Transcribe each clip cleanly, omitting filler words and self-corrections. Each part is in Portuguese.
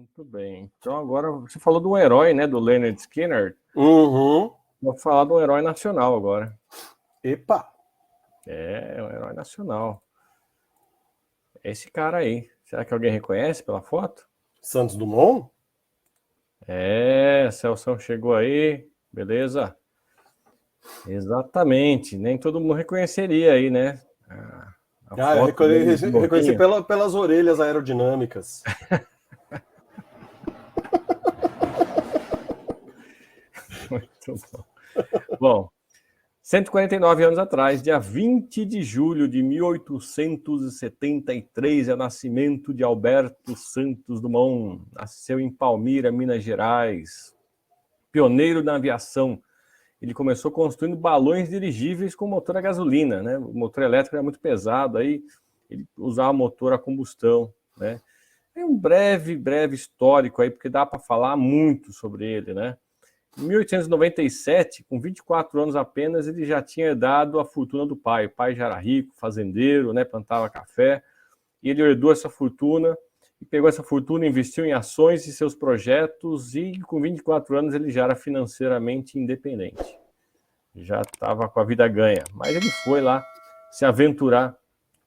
Muito bem. Então agora você falou de um herói, né, do Leonard Skinner. Uhum. Vou falar de um herói nacional agora. Epa! É um herói nacional. Esse cara aí. Será que alguém reconhece pela foto? Santos Dumont? Celção chegou aí. Beleza? Exatamente. Nem todo mundo reconheceria aí, né? A Eu foto dele reconheci novinho. pelas orelhas aerodinâmicas. Muito bom. Bom, 149 anos atrás, dia 20 de julho de 1873, é o nascimento de Alberto Santos Dumont. Nasceu em Palmira, Minas Gerais. Pioneiro na aviação. Ele começou construindo balões dirigíveis com motor a gasolina, né? O motor elétrico era muito pesado, aí ele usava motor a combustão, né? É um breve histórico aí, porque dá para falar muito sobre ele, né? Em 1897, com 24 anos apenas, ele já tinha herdado a fortuna do pai. O pai já era rico, fazendeiro, né, plantava café, e ele herdou essa fortuna, e pegou essa fortuna, investiu em ações e seus projetos, e com 24 anos ele já era financeiramente independente. Já estava com a vida ganha. Mas ele foi lá se aventurar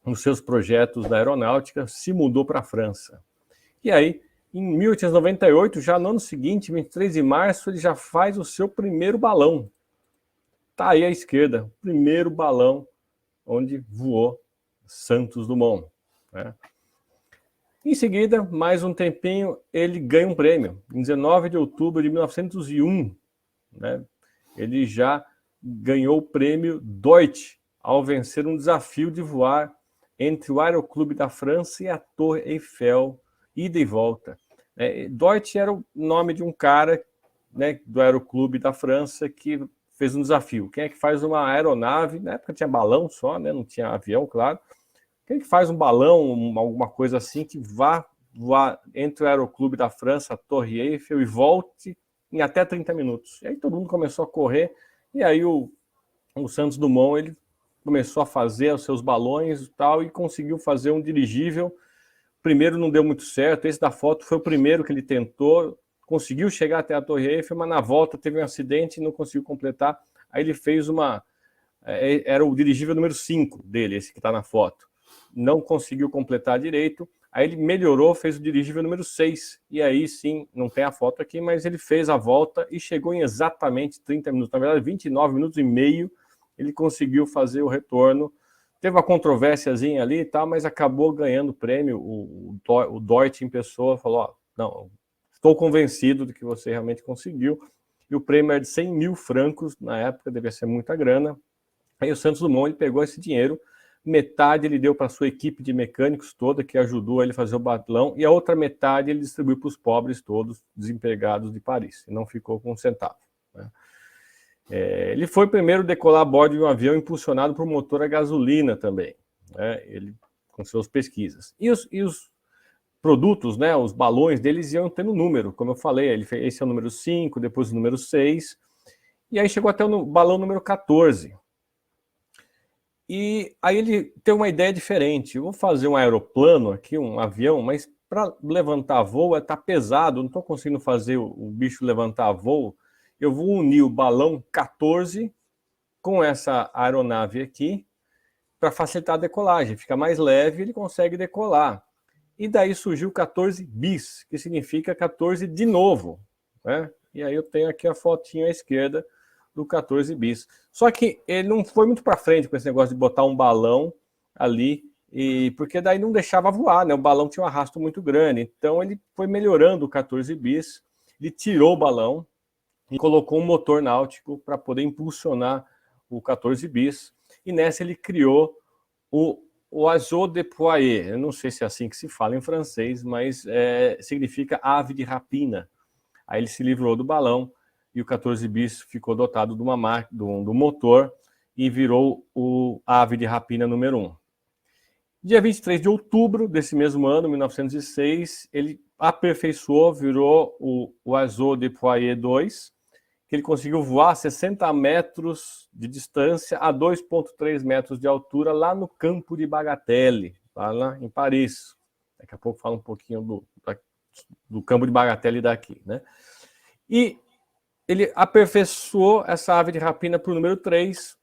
nos seus projetos da aeronáutica, se mudou para a França. E aí, em 1898, já no ano seguinte, 23 de março, ele já faz o seu primeiro balão. Tá aí à esquerda, o primeiro balão onde voou Santos Dumont, né? Em seguida, mais um tempinho, ele ganha um prêmio. Em 19 de outubro de 1901, né, ele já ganhou o prêmio Deutsch ao vencer um desafio de voar entre o Aeroclube da França e a Torre Eiffel, ida e volta. Deutsch era o nome de um cara, né, do Aeroclube da França que fez um desafio. Quem é que faz uma aeronave? Na época tinha balão só, né, não tinha avião, claro. Quem é que faz um balão, alguma coisa assim, que vá voar entre o Aeroclube da França, a Torre Eiffel e volte em até 30 minutos. E aí todo mundo começou a correr, e aí o Santos Dumont ele começou a fazer os seus balões e tal, e conseguiu fazer um dirigível. Primeiro não deu muito certo, esse da foto foi o primeiro que ele tentou, conseguiu chegar até a Torre Eiffel, mas na volta teve um acidente e não conseguiu completar. Aí ele fez era o dirigível número 5 dele, esse que está na foto. Não conseguiu completar direito, aí ele melhorou, fez o dirigível número 6, e aí sim, não tem a foto aqui, mas ele fez a volta e chegou em exatamente 30 minutos, na verdade 29 minutos e meio, ele conseguiu fazer o retorno. Teve uma controvérsiazinha ali e tal, mas acabou ganhando o prêmio. O Deutsch em pessoa falou, ó, não, estou convencido de que você realmente conseguiu, e o prêmio era de 100 mil francos, na época devia ser muita grana. Aí o Santos Dumont ele pegou esse dinheiro, metade ele deu para a sua equipe de mecânicos toda, que ajudou ele a fazer o balão, e a outra metade ele distribuiu para os pobres todos, desempregados de Paris, e não ficou com um centavo, né? Ele foi o primeiro a decolar a bordo de um avião impulsionado por motor a gasolina também, né? Ele, com suas pesquisas. E os produtos, né, os balões deles iam tendo número, como eu falei, esse é o número 5, depois o número 6, e aí chegou até o balão número 14. E aí ele tem uma ideia diferente. Eu vou fazer um aeroplano aqui, um avião, mas para levantar voo está pesado, não estou conseguindo fazer o bicho levantar voo. Eu vou unir o balão 14 com essa aeronave aqui para facilitar a decolagem. Fica mais leve, ele consegue decolar. E daí surgiu o 14 bis, que significa 14 de novo, né? E aí eu tenho aqui a fotinha à esquerda do 14 bis. Só que ele não foi muito para frente com esse negócio de botar um balão ali, porque daí não deixava voar, né? O balão tinha um arrasto muito grande. Então ele foi melhorando o 14 bis, ele tirou o balão e colocou um motor náutico para poder impulsionar o 14 bis. E nessa ele criou o oiseau de poier. Eu não sei se é assim que se fala em francês, mas significa ave de rapina. Aí ele se livrou do balão e o 14 bis ficou dotado de do motor e virou o ave de rapina número 1. Dia 23 de outubro desse mesmo ano, 1906, ele aperfeiçoou, virou o oiseau de poier 2, que ele conseguiu voar 60 metros de distância a 2,3 metros de altura lá no campo de Bagatelle, lá em Paris. Daqui a pouco fala um pouquinho do campo de Bagatelle daqui, né? E ele aperfeiçoou essa ave de rapina para o número 3,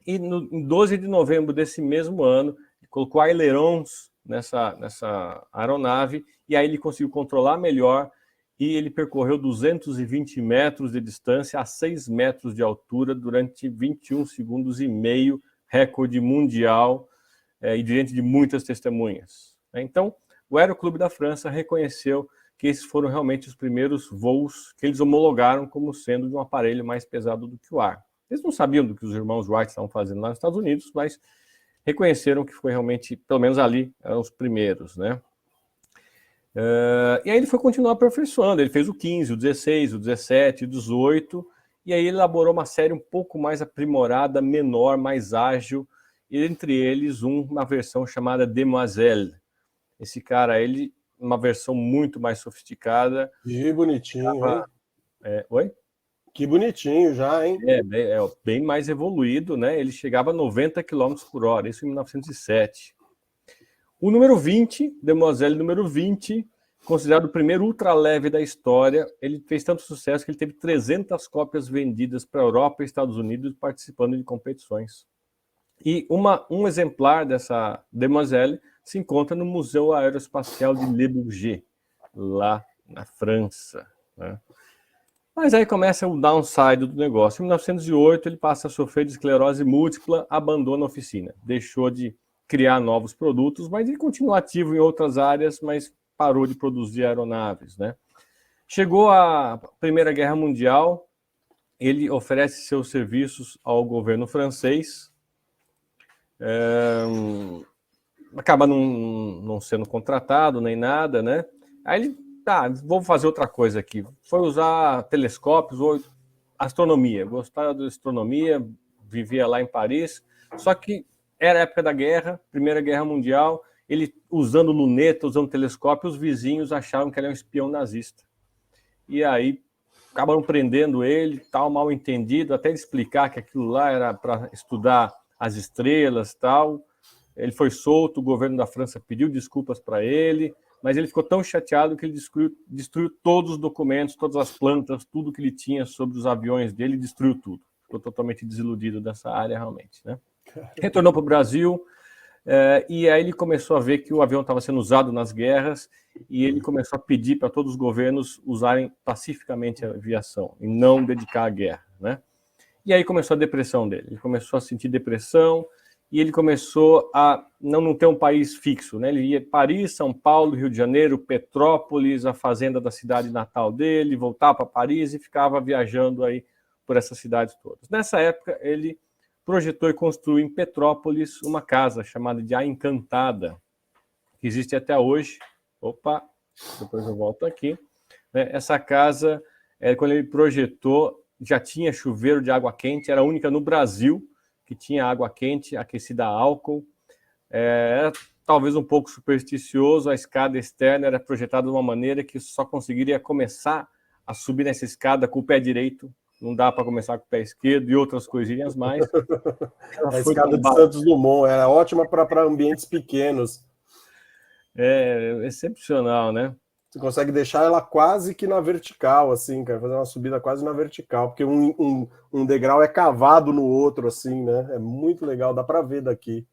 e em 12 de novembro desse mesmo ano, ele colocou ailerons nessa aeronave, e aí ele conseguiu controlar melhor, e ele percorreu 220 metros de distância a 6 metros de altura durante 21 segundos e meio, recorde mundial, e diante de muitas testemunhas. Então, o Aeroclube da França reconheceu que esses foram realmente os primeiros voos que eles homologaram como sendo de um aparelho mais pesado do que o ar. Eles não sabiam do que os irmãos Wright estavam fazendo lá nos Estados Unidos, mas reconheceram que foi realmente, pelo menos ali, eram os primeiros, né? E aí ele foi continuar aperfeiçoando, ele fez o 15, o 16, o 17, o 18, e aí ele elaborou uma série um pouco mais aprimorada, menor, mais ágil, e entre eles uma versão chamada Demoiselle. Esse cara, ele, uma versão muito mais sofisticada. Que bonitinho, hein? Oi? Que bonitinho já, hein? É bem mais evoluído, né? Ele chegava a 90 km por hora, isso em 1907. O número 20, Demoiselle número 20, considerado o primeiro ultraleve da história, ele fez tanto sucesso que ele teve 300 cópias vendidas para a Europa e Estados Unidos participando de competições. E um exemplar dessa Demoiselle se encontra no Museu Aeroespacial de Le Bourget, lá na França, né? Mas aí começa o downside do negócio. Em 1908, ele passa a sofrer de esclerose múltipla, abandona a oficina. Deixou de criar novos produtos, mas ele continua ativo em outras áreas, mas parou de produzir aeronaves, né? Chegou a Primeira Guerra Mundial, ele oferece seus serviços ao governo francês, acaba não sendo contratado nem nada, né? Aí ele, vou fazer outra coisa aqui. Foi usar telescópios ou astronomia. Gostava de astronomia, vivia lá em Paris, só que era a época da guerra, Primeira Guerra Mundial, ele usando luneta, usando telescópio, os vizinhos acharam que ele era um espião nazista. E aí acabaram prendendo ele, tal, mal entendido, até explicar que aquilo lá era para estudar as estrelas, tal. Ele foi solto, o governo da França pediu desculpas para ele, mas ele ficou tão chateado que ele destruiu todos os documentos, todas as plantas, tudo que ele tinha sobre os aviões dele, destruiu tudo. Ficou totalmente desiludido dessa área, realmente, né? Retornou para o Brasil, e aí ele começou a ver que o avião estava sendo usado nas guerras, e ele começou a pedir para todos os governos usarem pacificamente a aviação e não dedicar à guerra, né? E aí começou a depressão dele. Ele começou a sentir depressão e ele começou a não ter um país fixo, né? Ele ia Paris, São Paulo, Rio de Janeiro, Petrópolis, a fazenda da cidade natal dele, voltava para Paris e ficava viajando aí por essas cidades todas. Nessa época, ele projetou e construiu em Petrópolis uma casa chamada de A Encantada, que existe até hoje. Opa, depois eu volto aqui. Essa casa, quando ele projetou, já tinha chuveiro de água quente, era a única no Brasil que tinha água quente aquecida a álcool. Era talvez um pouco supersticioso, a escada externa era projetada de uma maneira que só conseguiria começar a subir nessa escada com o pé direito, não dá para começar com o pé esquerdo e outras coisinhas mais. A escada de Santos Dumont era ótima para ambientes pequenos. É excepcional, né? Você consegue deixar ela quase que na vertical, assim, cara, fazer uma subida quase na vertical, porque um degrau é cavado no outro, assim, né? É muito legal, dá para ver daqui.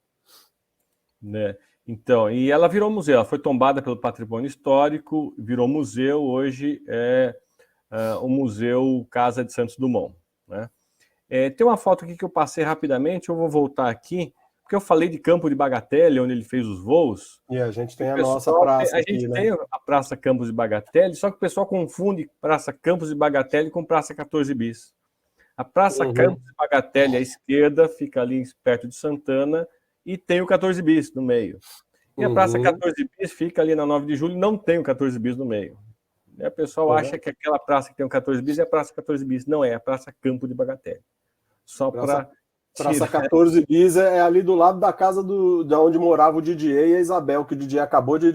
Né? Então, e ela virou museu, ela foi tombada pelo patrimônio histórico, virou museu, hoje é o Museu Casa de Santos Dumont, né? Tem uma foto aqui que eu passei rapidamente, eu vou voltar aqui, porque eu falei de Campo de Bagatelle, onde ele fez os voos. E a gente tem a nossa praça aqui, né? A gente tem a Praça Campos de Bagatelle, só que o pessoal confunde Praça Campos de Bagatelle com Praça 14 Bis. A Praça Campos de Bagatelle à esquerda, fica ali perto de Santana, e tem o 14 Bis no meio. E a Praça 14 Bis fica ali na 9 de julho, não tem o 14 Bis no meio. E a pessoa acha que aquela praça que tem o 14 Bis é a Praça 14 Bis. Não é, a Praça Campo de Bagatelle. Só para... Praça 14 Bis é ali do lado da casa de onde morava o Didier e a Isabel, que o Didier acabou de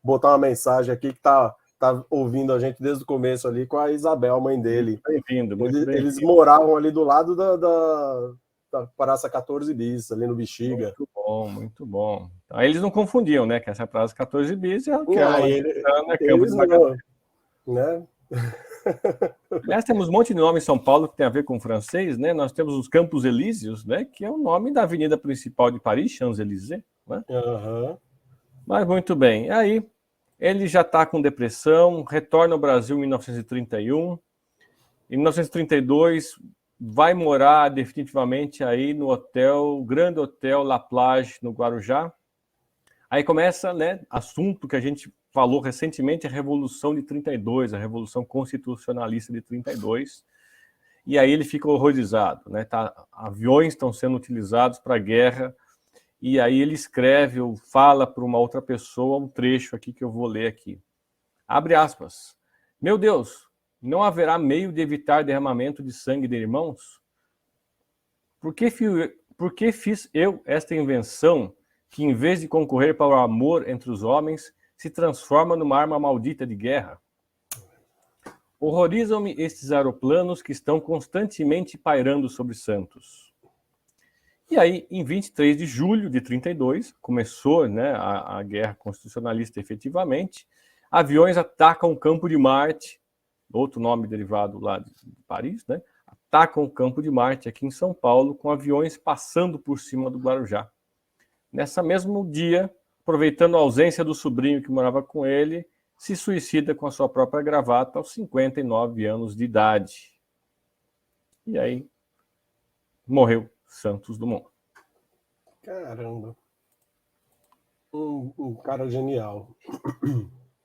botar uma mensagem aqui que tá ouvindo a gente desde o começo ali com a Isabel, a mãe dele. Bem-vindo, eles moravam ali do lado da Praça 14 Bis, ali no Bexiga. Muito bom, muito bom. Aí eles não confundiam, né? Que essa Praça 14 Bis é aquela lá eles não, né? Aliás, temos um monte de nome em São Paulo que tem a ver com francês, né? Nós temos os Campos Elíseos, né? Que é o nome da avenida principal de Paris, Champs-Élysées, né? Uhum. Mas muito bem. Aí ele já está com depressão, retorna ao Brasil em 1931. Em 1932, vai morar definitivamente aí no hotel, Grande Hotel La Plage, no Guarujá. Aí começa, né, assunto que a gente falou recentemente, a Revolução de 32, a Revolução Constitucionalista de 32. E aí ele fica horrorizado, né? Aviões estão sendo utilizados para a guerra. E aí ele escreve ou fala para uma outra pessoa um trecho aqui que eu vou ler aqui. Abre aspas. Meu Deus, não haverá meio de evitar derramamento de sangue de irmãos? Por que fiz eu esta invenção que, em vez de concorrer para o amor entre os homens, se transforma numa arma maldita de guerra? Horrorizam-me estes aeroplanos que estão constantemente pairando sobre Santos. E aí, em 23 de julho de 32, começou, né, a guerra constitucionalista efetivamente, aviões atacam o Campo de Marte, outro nome derivado lá de Paris, né, atacam o Campo de Marte aqui em São Paulo, com aviões passando por cima do Guarujá. Nessa mesmo dia, aproveitando a ausência do sobrinho que morava com ele, se suicida com a sua própria gravata aos 59 anos de idade. E aí, morreu Santos Dumont. Caramba. Um cara genial.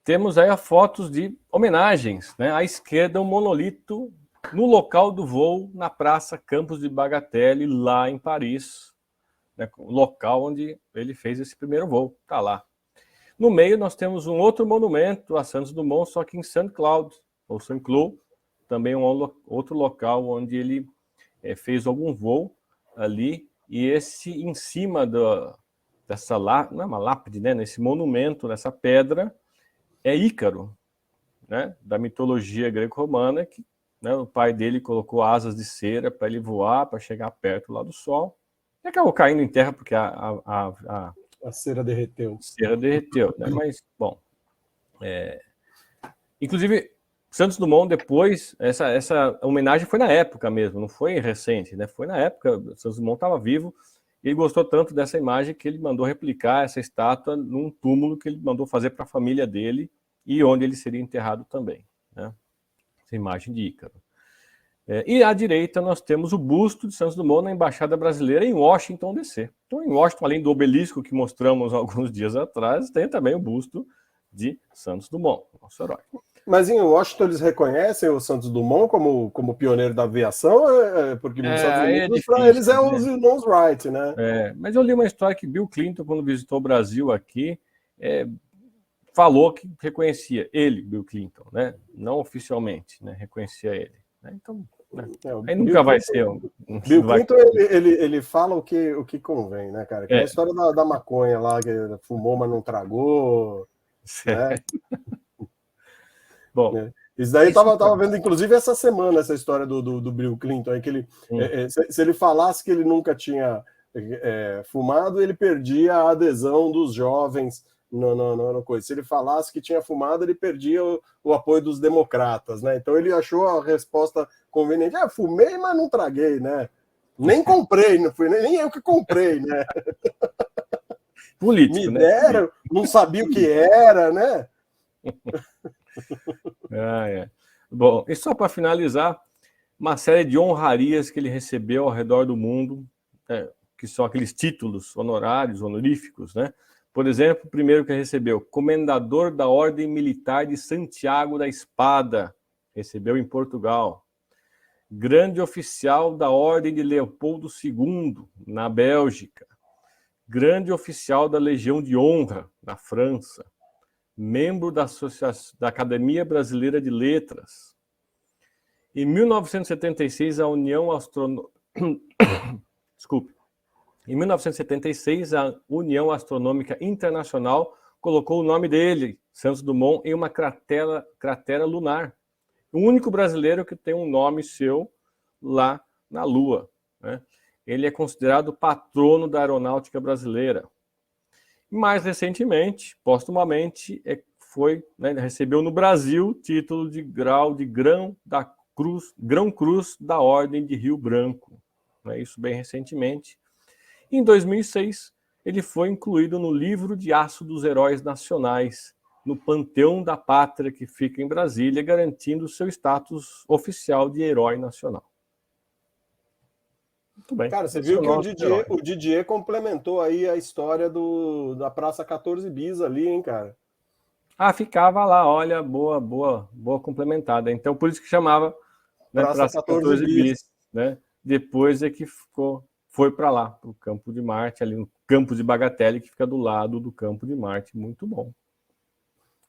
Temos aí fotos de homenagens, né? À esquerda, um monolito no local do voo, na Praça Campos de Bagatelle, lá em Paris, né? O local onde ele fez esse primeiro voo, está lá. No meio, nós temos um outro monumento a Santos Dumont, só que em Saint-Cloud, ou Saint-Cloud, também outro local onde ele fez algum voo ali, e esse em cima dessa lápide, não é uma lápide, né? Nesse monumento, nessa pedra, é Ícaro, né? Da mitologia greco-romana, que, né, o pai dele colocou asas de cera para ele voar, para chegar perto lá do sol, e acabou caindo em terra porque a cera derreteu. Cera derreteu, né? Mas, bom. Inclusive, Santos Dumont, depois, essa homenagem foi na época mesmo, não foi recente, né? Foi na época, Santos Dumont estava vivo, e ele gostou tanto dessa imagem que ele mandou replicar essa estátua num túmulo que ele mandou fazer para a família dele e onde ele seria enterrado também, né? Essa imagem de Ícaro. E à direita nós temos o busto de Santos Dumont na Embaixada Brasileira em Washington, D.C. Então, em Washington, além do obelisco que mostramos alguns dias atrás, tem também o busto de Santos Dumont, nosso herói. Mas em Washington eles reconhecem o Santos Dumont como pioneiro da aviação? Porque nos Estados Unidos, para eles, é os irmãos Wright, né? Mas eu li uma história que Bill Clinton, quando visitou o Brasil aqui, falou que reconhecia ele, Bill Clinton, né? Não oficialmente, né? Reconhecia ele. Então, né? Aí nunca vai ser. Bill Clinton, ele fala o que convém, né, cara? Que é a história da maconha lá, que fumou, mas não tragou. Né? Bom, isso daí eu tava vendo, inclusive, essa semana, essa história do Bill Clinton, que ele, se ele falasse que ele nunca tinha fumado, ele perdia a adesão dos jovens no coisa. Se ele falasse que tinha fumado, ele perdia o apoio dos democratas, né? Então ele achou a resposta conveniente. Fumei, mas não traguei, né? Nem comprei, não fui nem eu que comprei, né? Político, me deram, né? Não sabia o que era, né? Bom, e só para finalizar, uma série de honrarias que ele recebeu ao redor do mundo, que são aqueles títulos honorários, honoríficos, né? Por exemplo, o primeiro que ele recebeu, Comendador da Ordem Militar de Santiago da Espada, recebeu em Portugal. Grande Oficial da Ordem de Leopoldo II, na Bélgica. Grande Oficial da Legião de Honra, na França. Membro da Academia Brasileira de Letras. Em 1976, a União Em 1976, a União Astronômica Internacional colocou o nome dele, Santos Dumont, em uma cratera lunar. O único brasileiro que tem um nome seu lá na Lua, né? ele é considerado patrono da aeronáutica brasileira. Mais recentemente, póstumamente, recebeu no Brasil o título de grau de Grão-Cruz da Ordem de Rio Branco. Isso bem recentemente. Em 2006, ele foi incluído no livro de aço dos heróis nacionais, no Panteão da Pátria, que fica em Brasília, garantindo seu status oficial de herói nacional. Muito bem. Cara, você viu que o Didier complementou aí a história da Praça 14 Bis ali, hein, cara? Ficava lá, olha, boa complementada. Então, por isso que chamava, né, Praça 14 Bis, né? Depois é que foi para lá, para o Campo de Marte, ali no Campo de Bagatelle, que fica do lado do Campo de Marte. Muito bom.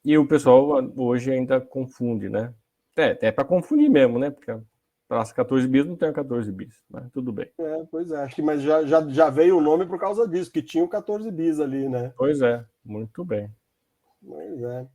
E o pessoal hoje ainda confunde, né? É para confundir mesmo, né? Porque a Praça 14 Bis não tem a 14 Bis, mas tudo bem. Pois é, acho que mas já veio o nome por causa disso, que tinha o 14 Bis ali, né? Pois é, muito bem. Pois é.